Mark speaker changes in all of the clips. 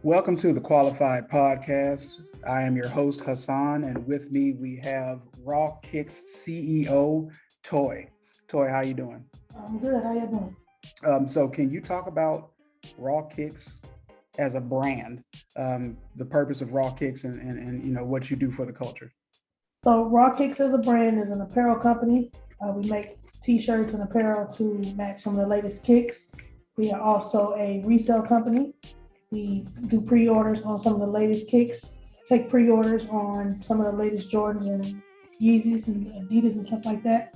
Speaker 1: Welcome to the Qualified Podcast. I am your host, Hassan, and with me we have Rawkicks CEO, Toye. Toye, how you doing?
Speaker 2: I'm good. How you doing?
Speaker 1: So can you talk about Rawkicks as a brand, the purpose of Rawkicks and you know what you do for the culture?
Speaker 2: So Rawkicks as a brand is an apparel company. We make t-shirts and apparel to match some of the latest kicks. We are also a resale company. We do pre-orders on some of the latest kicks, take pre-orders on some of the latest Jordans and Yeezys and Adidas and stuff like that.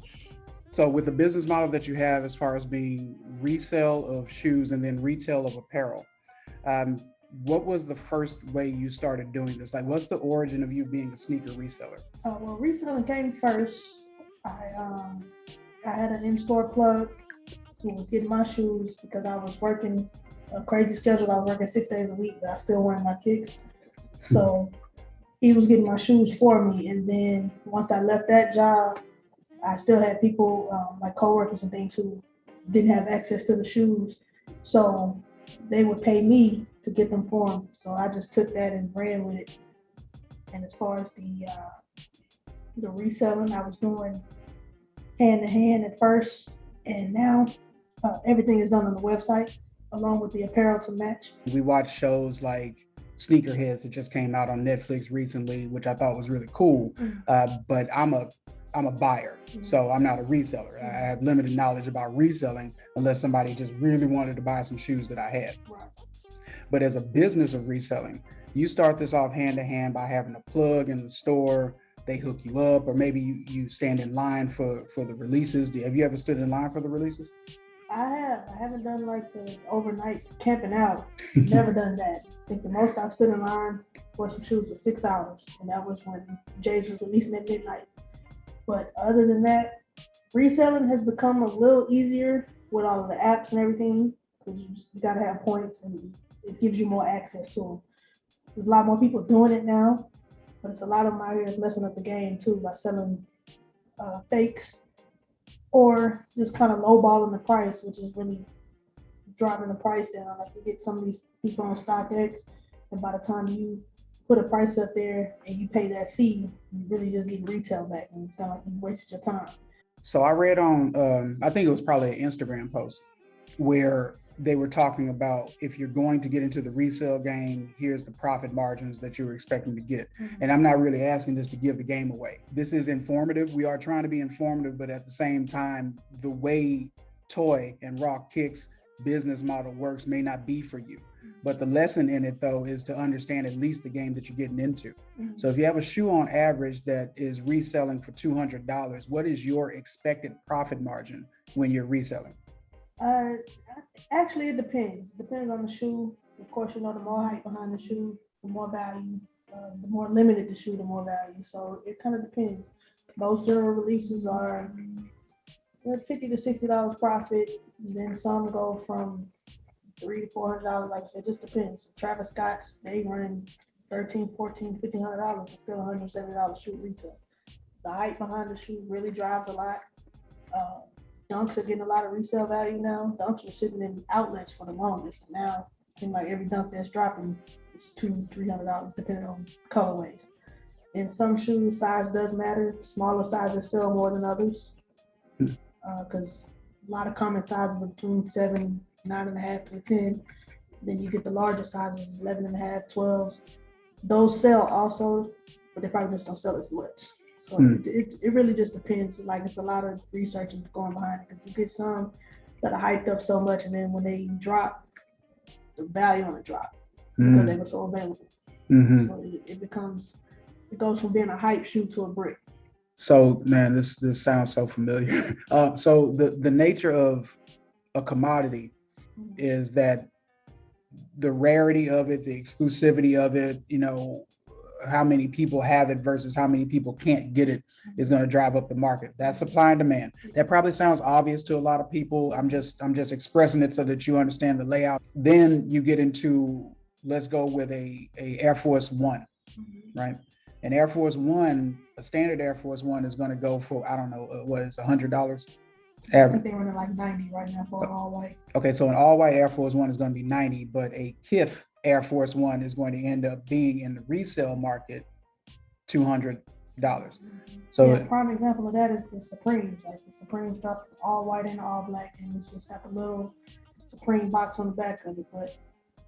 Speaker 1: So with the business model that you have as far as being resale of shoes and then retail of apparel, what was the first way you started doing this? Like, what's the origin of you being a sneaker reseller?
Speaker 2: Well, reselling came first. I had an in-store plug who was getting my shoes because I was working a crazy schedule. I was working 6 days a week, but I still wearing my kicks. So he was getting my shoes for me. And then once I left that job, I still had people like coworkers and things who didn't have access to the shoes. So they would pay me to get them for them. So I just took that and ran with it. And as far as the reselling, I was doing hand to hand at first, and now everything is done on the website along with the apparel to match.
Speaker 1: We watched shows like Sneakerheads that just came out on Netflix recently, which I thought was really cool. But I'm a buyer, so I'm not a reseller. I have limited knowledge about reselling unless somebody just really wanted to buy some shoes that I had.
Speaker 2: Right.
Speaker 1: But as a business of reselling, you start this off hand to hand by having a plug in the store. They hook you up, or maybe you stand in line for the releases. Have you ever stood in line for the releases?
Speaker 2: I have. I haven't done like the overnight camping out. Never done that. I think the most I've stood in line for some shoes was 6 hours, and that was when Jay's was releasing at midnight. But other than that, reselling has become a little easier with all of the apps and everything, because you got to have points, and it gives you more access to them. There's a lot more people doing it now, but it's a lot of them out here that's messing up the game too by selling fakes or just kind of lowballing the price, which is really driving the price down. Like you get some of these people on StockX, and by the time you put a price up there and you pay that fee, you really just get retail back, and it's kind of like you wasted your time.
Speaker 1: So I read on, I think it was probably an Instagram post where they were talking about if you're going to get into the resale game, here's the profit margins that you're expecting to get. And I'm not really asking this to give the game away. This is informative. We are trying to be informative, but at the same time, the way Toye and Rawkicks business model works may not be for you. But the lesson in it, though, is to understand at least the game that you're getting into. So if you have a shoe on average that is reselling for $200, what is your expected profit margin when you're reselling?
Speaker 2: Actually, it depends. It depends on the shoe. Of course, the more hype behind the shoe, the more value. The more limited the shoe, the more value. So it kind of depends. Most general releases are $50 to $60 profit. And then some go from $300 to $400. Like I said, it just depends. Travis Scott's, they running $1,300, $1,400, $1,500. It's still $170 shoe retail. The hype behind the shoe really drives a lot. Dunks are getting a lot of resale value now. Dunks are sitting in outlets for the longest. Now it seems like every dunk that's dropping is $200-$300 depending on colorways. In some shoes, size does matter. Smaller sizes sell more than others because a lot of common sizes are between 7, 9.5 to 10. Then you get the larger sizes, 11.5, 12s. Those sell also, but they probably just don't sell as much. So it really just depends. Like it's a lot of research going behind it, because you get some that are hyped up so much, and then when they drop, the value on it drop because they were so available. So it goes from being a hype shoe to a brick.
Speaker 1: So man, this sounds so familiar. So the nature of a commodity is that the rarity of it, the exclusivity of it, how many people have it versus how many people can't get it is going to drive up the market. That's supply and demand. That probably sounds obvious to a lot of people. I'm just expressing it so that you understand the layout. Then you get into, let's go with a Air Force One, right? An Air Force One, a standard Air Force One is going to go for, I don't know, what is $100?
Speaker 2: I
Speaker 1: Average.
Speaker 2: think they're running like 90 right now for an all white.
Speaker 1: Okay, so an all white Air Force One is going to be 90, but a Kith Air Force One is going to end up being in the resale market $200. So
Speaker 2: Yeah, prime example of that is the Supremes. Like the Supremes dropped all white and all black, and it's just got the little Supreme box on the back of it. But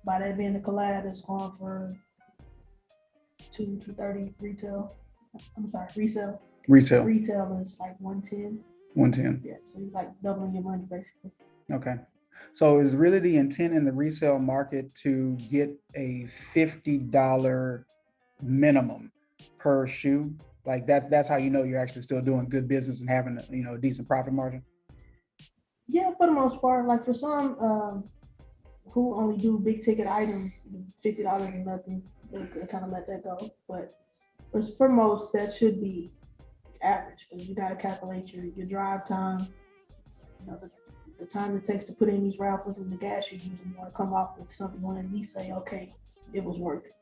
Speaker 2: by that being the collab, it's going for 230 retail. I'm sorry, resale.
Speaker 1: resale
Speaker 2: Retail is like 110.
Speaker 1: 110.
Speaker 2: Yeah, so you're like doubling your money basically.
Speaker 1: Okay. So is really the intent in the resale market to get a $50 minimum per shoe? Like that's how you know you're actually still doing good business and having a decent profit margin.
Speaker 2: Yeah, for the most part. Like for some who only do big ticket items, $50 and nothing, they kind of let that go. But for most, that should be average because you got to calculate your drive time, the time it takes to put in these raffles and the gas you're using. You want to come off with something you want to at least say, okay, it was worth it.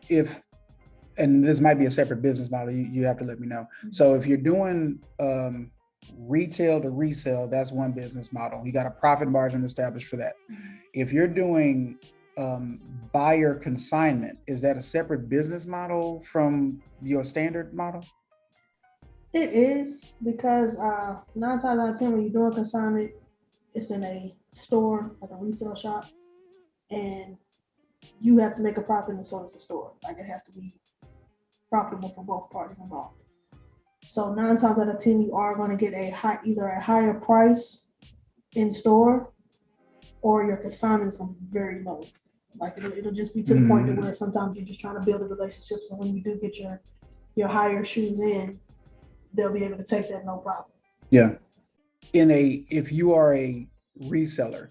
Speaker 1: If and this might be a separate business model, you have to let me know. So if you're doing retail to resale, that's one business model. You got a profit margin established for that. If you're doing buyer consignment, is that a separate business model from your standard model?
Speaker 2: It is because 9 times out of 10 when you're doing consignment, it's in a store, like a resale shop, and you have to make a profit in the store. Like it has to be profitable for both parties involved. So 9 times out of 10, you are going to get either a higher price in store, or your consignment is going to be very low. Like it'll just be to the point to where sometimes you're just trying to build a relationship. So when you do get your higher shoes in, they'll be able to take that no problem.
Speaker 1: Yeah. If you are a reseller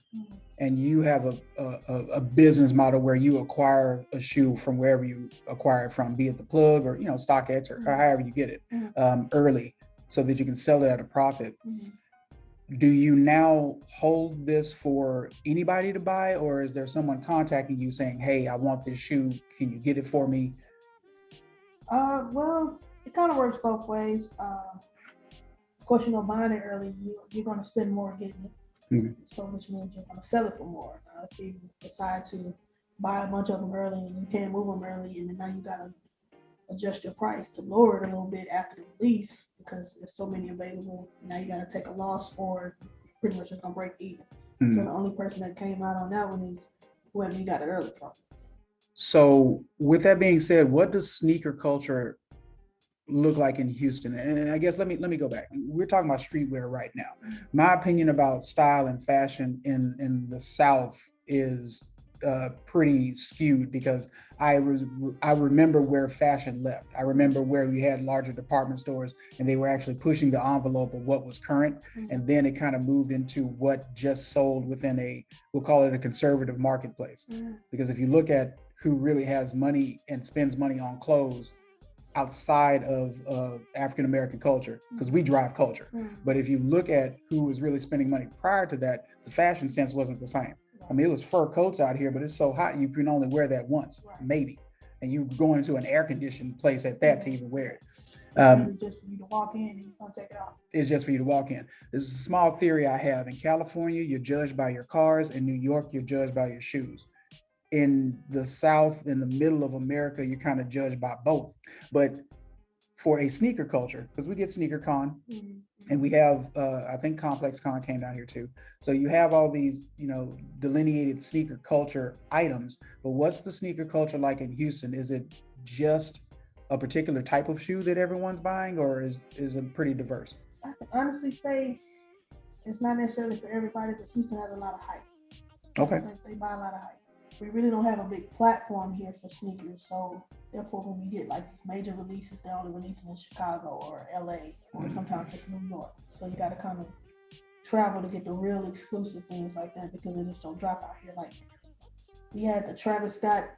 Speaker 1: and you have a business model where you acquire a shoe from wherever you acquire it from, be it the plug or StockX or however you get it early, so that you can sell it at a profit. Do you now hold this for anybody to buy, or is there someone contacting you saying, "Hey, I want this shoe. Can you get it for me?"
Speaker 2: Well, it kind of works both ways. Of course, buying it early, you're going to spend more getting it. So which means you're going to sell it for more. If you decide to buy a bunch of them early and you can't move them early, and then now you got to adjust your price to lower it a little bit after the release because there's so many available. Now you got to take a loss, or pretty much it's going to break even. So the only person that came out on that one is whoever you got it early from.
Speaker 1: So with that being said, what does sneaker culture look like in Houston? And I guess let me go back. We're talking about streetwear right now. My opinion about style and fashion in the South is pretty skewed because I remember where fashion left. I remember where we had larger department stores and they were actually pushing the envelope of what was current, and then it kind of moved into what just sold within we'll call it a conservative marketplace. Because if you look at who really has money and spends money on clothes outside of African American culture, because we drive culture. But if you look at who was really spending money prior to that, the fashion sense wasn't the same. I mean, it was fur coats out here, but it's so hot you can only wear that once, maybe. And you go into an air-conditioned place at that to even wear it.
Speaker 2: It's just for you to walk in and you're going to take it off.
Speaker 1: It's just for you to walk in. This is a small theory I have. In California, you're judged by your cars. In New York, you're judged by your shoes. In the South, in the middle of America, you're kind of judged by both. But for a sneaker culture, because we get Sneaker Con, and we have, I think Complex Con came down here too. So you have all these, delineated sneaker culture items. But what's the sneaker culture like in Houston? Is it just a particular type of shoe that everyone's buying, or is it pretty diverse?
Speaker 2: I can honestly say it's not necessarily for everybody, but Houston has a lot of hype.
Speaker 1: Okay.
Speaker 2: They buy a lot of hype. We really don't have a big platform here for sneakers, so therefore when we get like these major releases, they're only releasing in Chicago or LA or sometimes just New York. So you got to kind of travel to get the real exclusive things like that because they just don't drop out here. Like we had the Travis Scott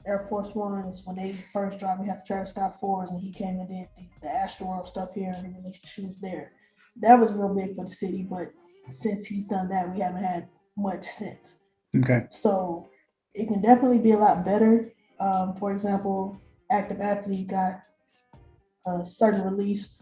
Speaker 2: Air Force Ones when they first dropped. We had the Travis Scott 4s, and he came and did the Astroworld stuff here and he released the shoes there. That was real big for the city, but since he's done that, we haven't had much since.
Speaker 1: Okay.
Speaker 2: So it can definitely be a lot better. For example, Active Athlete got a certain release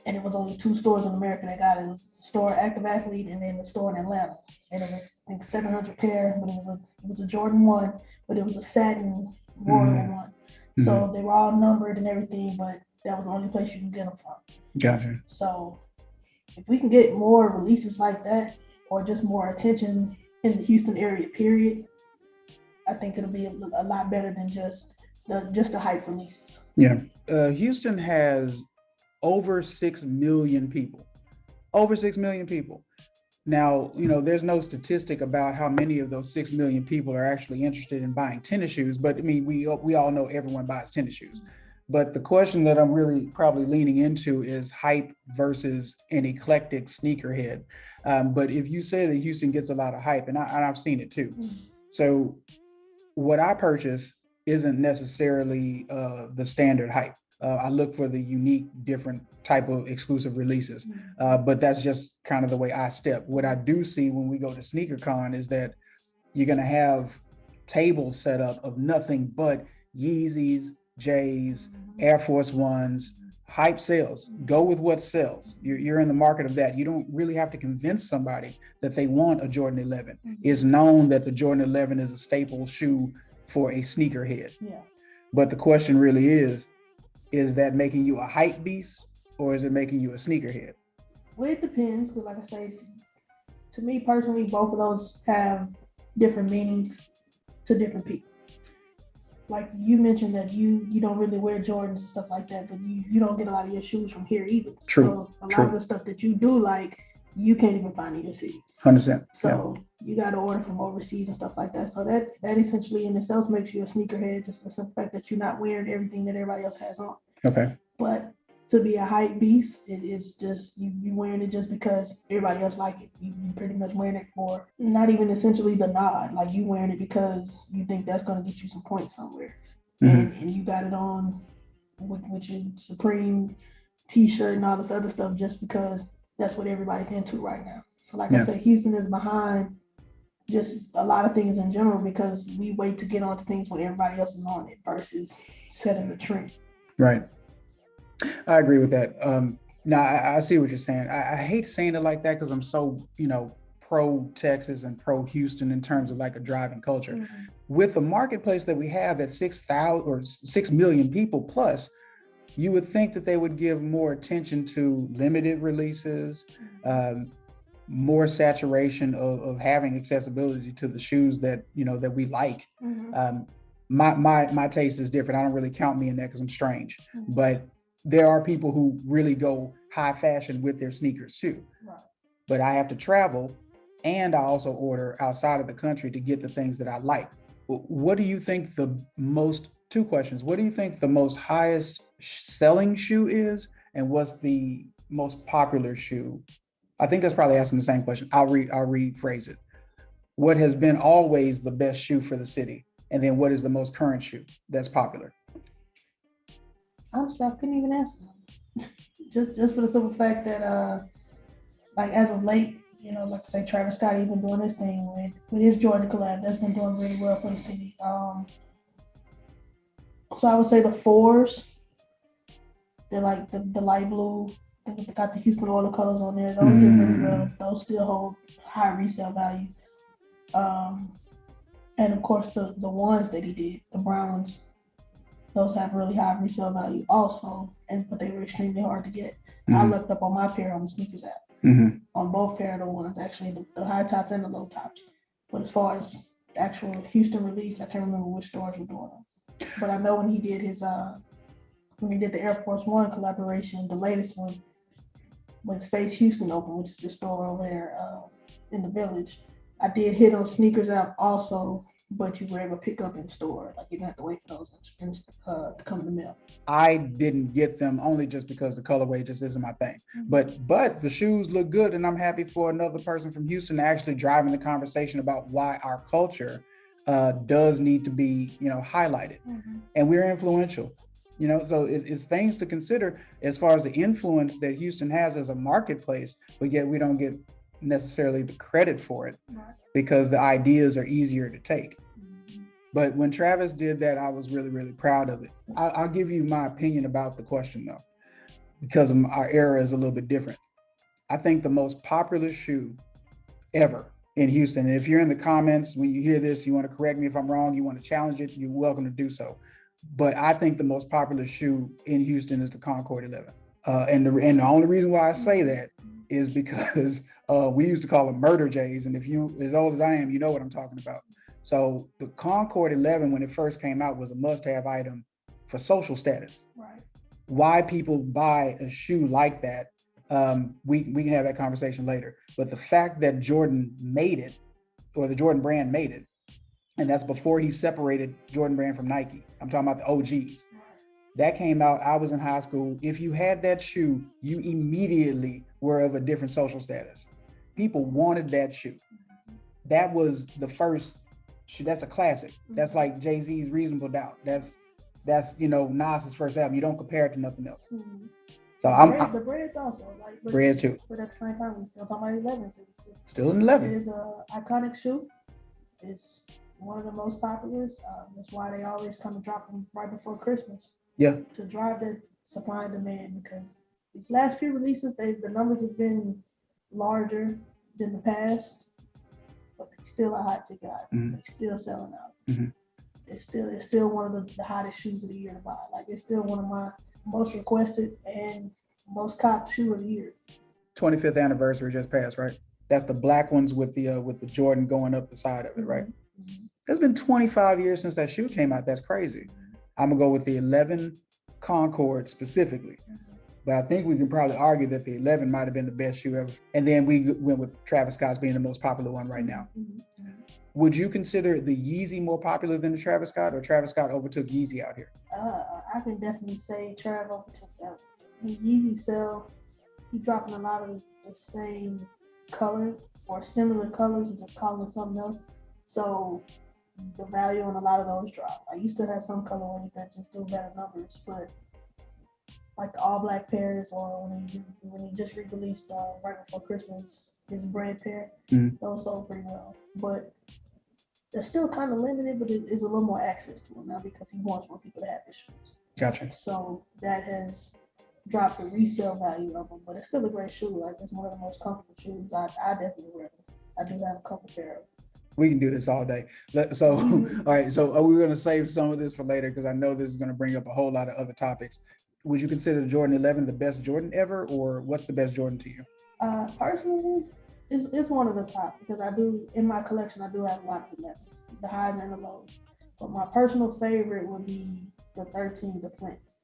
Speaker 2: and it was only 2 stores in America that got it. It was the store Active Athlete and then the store in Atlanta. And it was, I think, 700 pair, but it was a Jordan 1, but it was a satin royal one. So they were all numbered and everything, but that was the only place you can get them from.
Speaker 1: Gotcha.
Speaker 2: So if we can get more releases like that, or just more attention in the Houston area, period, I think it'll be a lot better than just the hype releases.
Speaker 1: Yeah. Houston has over 6 million people. Over 6 million people. Now, there's no statistic about how many of those 6 million people are actually interested in buying tennis shoes, but I mean, we all know everyone buys tennis shoes. But the question that I'm really probably leaning into is hype versus an eclectic sneakerhead. But if you say that Houston gets a lot of hype, and I've seen it too. So what I purchase isn't necessarily the standard hype. I look for the unique, different type of exclusive releases. But that's just kind of the way I step. What I do see when we go to SneakerCon is that you're going to have tables set up of nothing but Yeezys, J's, Air Force Ones, hype sales. Go with what sells. You're in the market of that. You don't really have to convince somebody that they want a Jordan 11. It's known that the Jordan 11 is a staple shoe for a sneakerhead.
Speaker 2: Yeah.
Speaker 1: But the question really is that making you a hype beast or is it making you a sneakerhead?
Speaker 2: Well, it depends, because like I say, to me personally, both of those have different meanings to different people. Like you mentioned that you don't really wear Jordans and stuff like that, but you don't get a lot of your shoes from here either.
Speaker 1: True.
Speaker 2: So a lot of the stuff that you do like, you can't even find in your city.
Speaker 1: 100%.
Speaker 2: So you got to order from overseas and stuff like that. So that essentially in itself makes you a sneakerhead, just for the simple fact that you're not wearing everything that everybody else has on.
Speaker 1: Okay.
Speaker 2: But to be a hype beast, it's just you wearing it just because everybody else like it. You pretty much wearing it for not even essentially the nod. Like you wearing it because you think that's going to get you some points somewhere. And you got it on with your Supreme t-shirt and all this other stuff just because that's what everybody's into right now. So like I said, Houston is behind just a lot of things in general because we wait to get onto things when everybody else is on it versus setting the trend.
Speaker 1: Right. I agree with that. Now I see what you're saying. I hate saying it like that because I'm so, pro Texas and pro Houston in terms of like a driving culture. With the marketplace that we have at 6,000 or 6 million people plus, you would think that they would give more attention to limited releases, more saturation of having accessibility to the shoes that, that we like. My taste is different. I don't really count me in that because I'm strange, but there are people who really go high fashion with their sneakers too. Right. But I have to travel and I also order outside of the country to get the things that I like. What do you think two questions. What do you think the most highest selling shoe is? And what's the most popular shoe? I think that's probably asking the same question. I'll rephrase it. What has been always the best shoe for the city? And then what is the most current shoe that's popular?
Speaker 2: Honestly, I couldn't even answer them. just for the simple fact that, like as of late, like say Travis Scott even doing this thing with his Jordan collab, that's been doing really well for the city. So I would say the 4s, they're like the light blue, they got the Houston oil colors on there. Those did really well. Those still hold high resale value. And of course the ones that he did, the browns, those have really high resale value also, but they were extremely hard to get. I looked up on my pair on the sneakers app, on both pair of the ones, actually, the high tops and the low tops. But as far as the actual Houston release, I can't remember which stores were doing them. But I know when he did the Air Force One collaboration, the latest one, when Space Houston opened, which is the store over there in the Village, I did hit on sneakers app also, but you were able to pick up in store. Like you didn't have to wait for those to come in the mail. I
Speaker 1: didn't get them only just because the colorway just isn't my thing. But the shoes look good, and I'm happy for another person from Houston actually driving the conversation about why our culture does need to be, highlighted. And we're influential. So it's things to consider as far as the influence that Houston has as a marketplace, but yet we don't get necessarily the credit for it because the ideas are easier to take. But when Travis did that, I was really, really proud of it. I'll give you my opinion about the question though. because our era is a little bit different. I think the most popular shoe ever in Houston, and if you're in the comments, when you hear this, you want to correct me if I'm wrong, you want to challenge it, you're welcome to do so. But I think the most popular shoe in Houston is the Concord 11. And the only reason why I say that is because we used to call them murder J's. And if you, as old as I am, you know what I'm talking about. So the Concord 11, when it first came out, was a must-have item for social status.
Speaker 2: Right.
Speaker 1: Why people buy a shoe like that, we can have that conversation later. But the fact that Jordan made it, or the Jordan brand made it, and that's before he separated Jordan brand from Nike. I'm talking about the OGs. That came out, I was in high school. If you had that shoe, you immediately were of a different social status. People wanted that shoe. That was the first shoe. That's a classic. That's like Jay-Z's Reasonable Doubt. That's Nas's first album. You don't compare it to nothing else.
Speaker 2: Mm-hmm.
Speaker 1: So
Speaker 2: the bread's also like
Speaker 1: bread too.
Speaker 2: But at the same time, we're still talking about 11.
Speaker 1: Still in 11.
Speaker 2: It is an iconic shoe. It's one of the most popular. That's why they always come and drop them right before Christmas.
Speaker 1: Yeah.
Speaker 2: To drive that supply and demand, because these last few releases, the numbers have been larger than the past, but they're still a hot ticket item.
Speaker 1: Mm-hmm.
Speaker 2: They're still selling out.
Speaker 1: Mm-hmm.
Speaker 2: It's still one of the hottest shoes of the year to buy. Like, it's still one of my most requested and most copped shoe of the year.
Speaker 1: 25th anniversary just passed, right? That's the black ones with the Jordan going up the side of it, right?
Speaker 2: Mm-hmm.
Speaker 1: It's been 25 years since that shoe came out. That's crazy. I'm gonna go with the 11 Concord specifically, but I think we can probably argue that the 11 might have been the best shoe ever. And then we went with Travis Scott's being the most popular one right now.
Speaker 2: Mm-hmm.
Speaker 1: Would you consider the Yeezy more popular than the Travis Scott, or Travis Scott overtook Yeezy out here?
Speaker 2: I can definitely say Travis overtook that. Yeezy he dropping a lot of the same color or similar colors and just calling it something else. So the value on a lot of those drop. I used to have some colorways that just do better numbers, but like the all black pairs, or when he just re-released right before Christmas, his bread pair, those sold pretty well. But they're still kind of limited, but it is a little more access to them now because he wants more people to have his shoes.
Speaker 1: Gotcha.
Speaker 2: So that has dropped the resale value of them, but it's still a great shoe. Like, it's one of the most comfortable shoes. I definitely wear them. I do have a couple pair of them.
Speaker 1: We can do this all day. So, all right. So we're going to save some of this for later because I know this is going to bring up a whole lot of other topics. Would you consider the Jordan 11 the best Jordan ever, or what's the best Jordan to you?
Speaker 2: Personally, it's one of the top, because in my collection, I do have a lot of the 11s, the highs and the lows. But my personal favorite would be the 13, the Flints.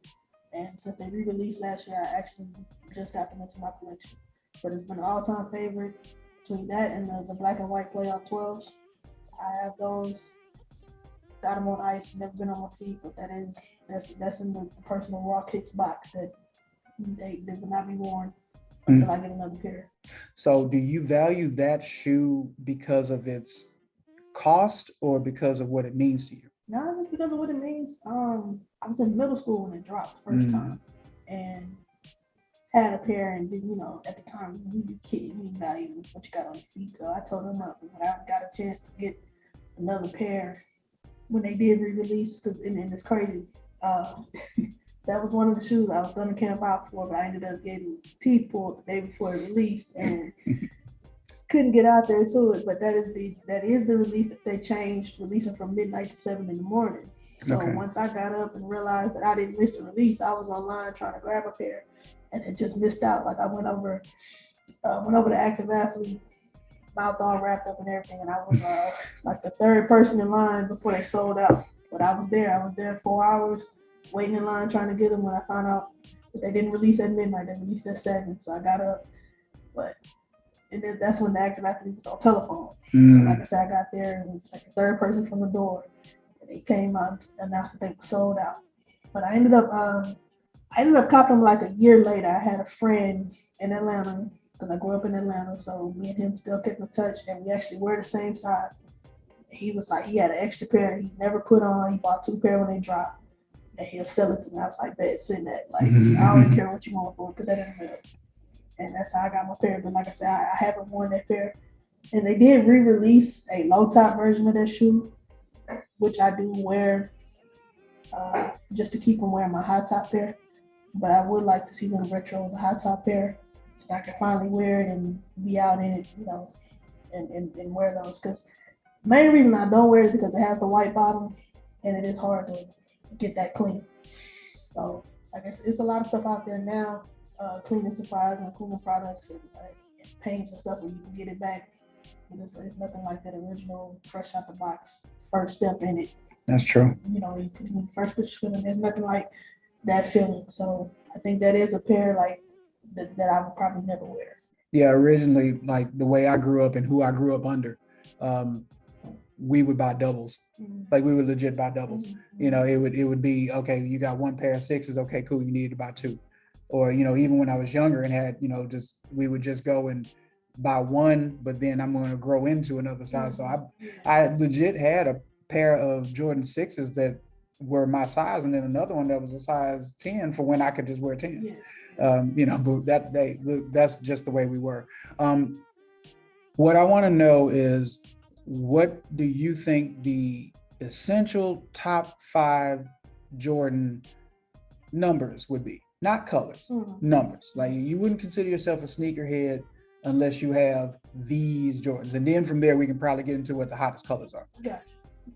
Speaker 2: And since they re-released last year, I actually just got them into my collection. But it's been an all-time favorite between that and the black and white playoff 12s. I have those. Got them on ice, never been on my feet, but that's in the personal Rawkicks box that they will not be worn until I get another pair.
Speaker 1: So do you value that shoe because of its cost or because of what it means to you?
Speaker 2: No, just because of what it means. I was in middle school when it dropped the first time, and had a pair, and at the time, you be kidding, you didn't value what you got on your feet. So I told them up, and when I got a chance to get another pair when they did re-release, and it's crazy. That was one of the shoes I was going to camp out for, but I ended up getting teeth pulled the day before it released and couldn't get out there to it. But that is the release that they changed, releasing from midnight to 7 in the morning. So Once I got up and realized that I didn't miss the release, I was online trying to grab a pair, and it just missed out. Like, I went over to Active Athlete, mouth all wrapped up and everything, and I was like the third person in line before they sold out. But I was there 4 hours waiting in line trying to get them when I found out that they didn't release at midnight, they released at 7. So I got up, and then that's when the Active Athlete was on telephone. So like I said, I got there and it was like the third person from the door, and they came out and announced that they were sold out. But I ended up copping them like a year later. I had a friend in Atlanta, because I grew up in Atlanta, so me and him still kept in touch, and we actually wear the same size. He was like, he had an extra pair he never put on. He bought 2 pair when they dropped, and he'll sell it to me. I was like, bet, send that. Like, I don't even care what you want for it, put that in the mail. And that's how I got my pair. But like I said, I haven't worn that pair. And they did re-release a low-top version of that shoe, which I do wear just to keep from wearing my high-top pair. but I would like to see them retro the high top pair so I can finally wear it and be out in it, and wear those. Because main reason I don't wear it is because it has the white bottom and it is hard to get that clean. So I guess it's a lot of stuff out there now, cleaning supplies and cleaning products and paints and stuff where you can get it back. But it's nothing like that original, fresh out the box, first step in it.
Speaker 1: That's true.
Speaker 2: You first put your foot in, there's nothing like that feeling. So I think that is a pair like that I would probably never wear.
Speaker 1: Yeah, originally, like the way I grew up and who I grew up under, we would buy doubles.
Speaker 2: Mm-hmm.
Speaker 1: Like we would legit buy doubles.
Speaker 2: Mm-hmm.
Speaker 1: It would be, okay, you got one pair of sixes, okay, cool, you needed to buy two. Or, even when I was younger and had, we would just go and buy one, but then I'm going to grow into another size. So I legit had a pair of Jordan 6s that were my size, and then another one that was a size 10 for when I could just wear 10s. But that's just the way we were. What I want to know is, what do you think the essential top 5 Jordan numbers would be? Not colors, numbers. Like, you wouldn't consider yourself a sneakerhead unless you have these Jordans. And then from there, we can probably get into what the hottest colors are.
Speaker 2: Yeah.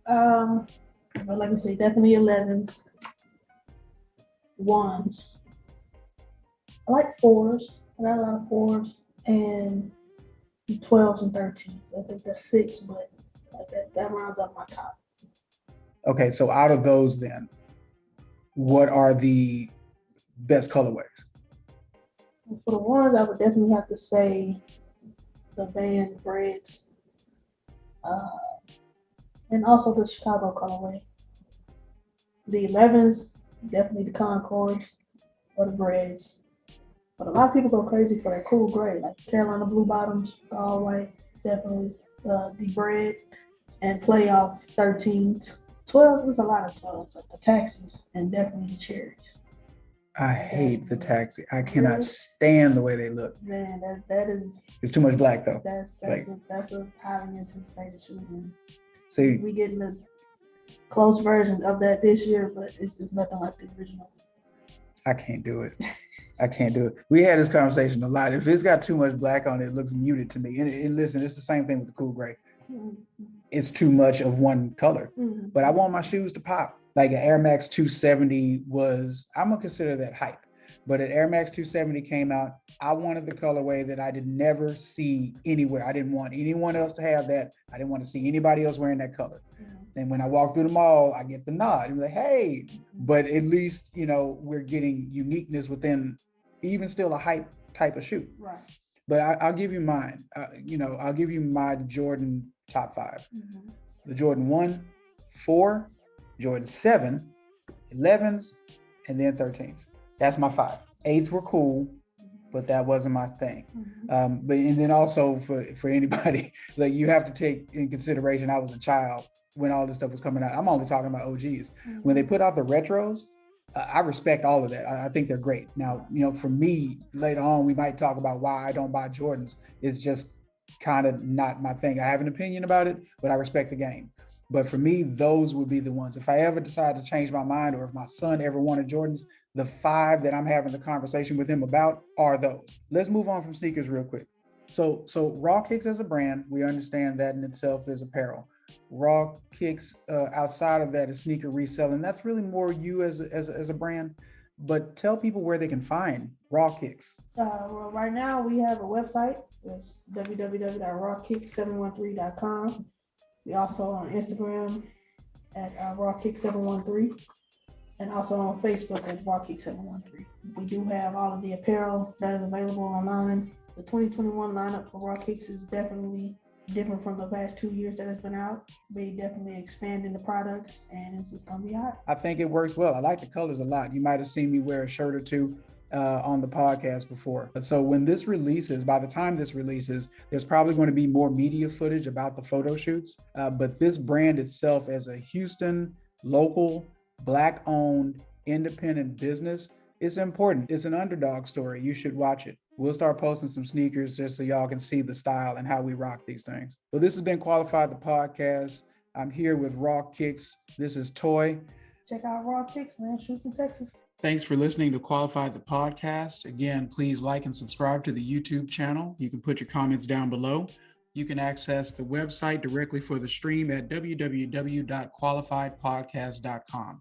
Speaker 2: But like I say, definitely 11s, 1s. I like 4s. I got a lot of 4s and 12s and 13s. I think that's 6, but like that rounds up my top.
Speaker 1: Okay, so out of those then, what are the best colorways?
Speaker 2: For the ones, I would definitely have to say the Van Breads, and also the Chicago colorway. The 11s, definitely the Concord or the Breads. But a lot of people go crazy for that cool gray, like Carolina blue bottoms, all white, definitely the Bread and playoff 13s. 12s, there's a lot of 12s, like the Taxis and definitely the Cherries.
Speaker 1: I hate the Taxi. I cannot stand the way they look.
Speaker 2: Man, that is.
Speaker 1: It's too much black though.
Speaker 2: That's a highly anticipated shoe.
Speaker 1: See,
Speaker 2: we getting a close version of that this year, but it's nothing like the original.
Speaker 1: I can't do it. I can't do it. We had this conversation a lot. If it's got too much black on it, it looks muted to me. And listen, it's the same thing with the cool gray.
Speaker 2: Mm-hmm.
Speaker 1: It's too much of one color.
Speaker 2: Mm-hmm.
Speaker 1: But I want my shoes to pop. Like an Air Max 270 I'm going to consider that hype. But an Air Max 270 came out, I wanted the colorway that I did never see anywhere. I didn't want anyone else to have that. I didn't want to see anybody else wearing that color. Mm-hmm. And when I walk through the mall, I get the nod. I'm like, hey, but at least, we're getting uniqueness within even still a hype type of shoe.
Speaker 2: Right.
Speaker 1: But I'll give you mine. I'll give you my Jordan top 5. Mm-hmm. The Jordan 1, 4, Jordan 7, 11s, and then 13s. That's my 5. 8s were cool, but that wasn't my thing. Mm-hmm. And then also for anybody, like, you have to take in consideration, I was a child when all this stuff was coming out. I'm only talking about OGs. Mm-hmm. When they put out the retros, I respect all of that. I think they're great. Now, for me, later on, we might talk about why I don't buy Jordans. It's just kind of not my thing. I have an opinion about it, but I respect the game. But for me, those would be the ones. If I ever decide to change my mind, or if my son ever wanted Jordans, the 5 that I'm having the conversation with him about are those. Let's move on from sneakers real quick. So Rawkicks as a brand, we understand that in itself is apparel. Rawkicks outside of that is sneaker reselling. That's really more you as a brand. But tell people where they can find Rawkicks.
Speaker 2: Well, right now we have a website. It's www.rawkicks713.com. We also on Instagram at Rawkicks713, and also on Facebook at Rawkicks713. We do have all of the apparel that is available online. The 2021 lineup for Rawkicks is definitely different from the past 2 years that it's been out. They definitely expanding the products, and it's just gonna be hot. I
Speaker 1: think it works well. I like the colors a lot. You might have seen me wear a shirt or two on the podcast before. So when this releases, by the time this releases, there's probably going to be more media footage about the photo shoots. But this brand itself, as a Houston local, Black-owned, independent business, it's important. It's an underdog story. You should watch it. We'll start posting some sneakers just so y'all can see the style and how we rock these things. So this has been Qualified the Podcast. I'm here with Rawkicks. This is Toye.
Speaker 2: Check out Rawkicks, man. Shoot from Texas.
Speaker 1: Thanks for listening to Qualified the Podcast. Again, please like and subscribe to the YouTube channel. You can put your comments down below. You can access the website directly for the stream at www.qualifiedpodcast.com.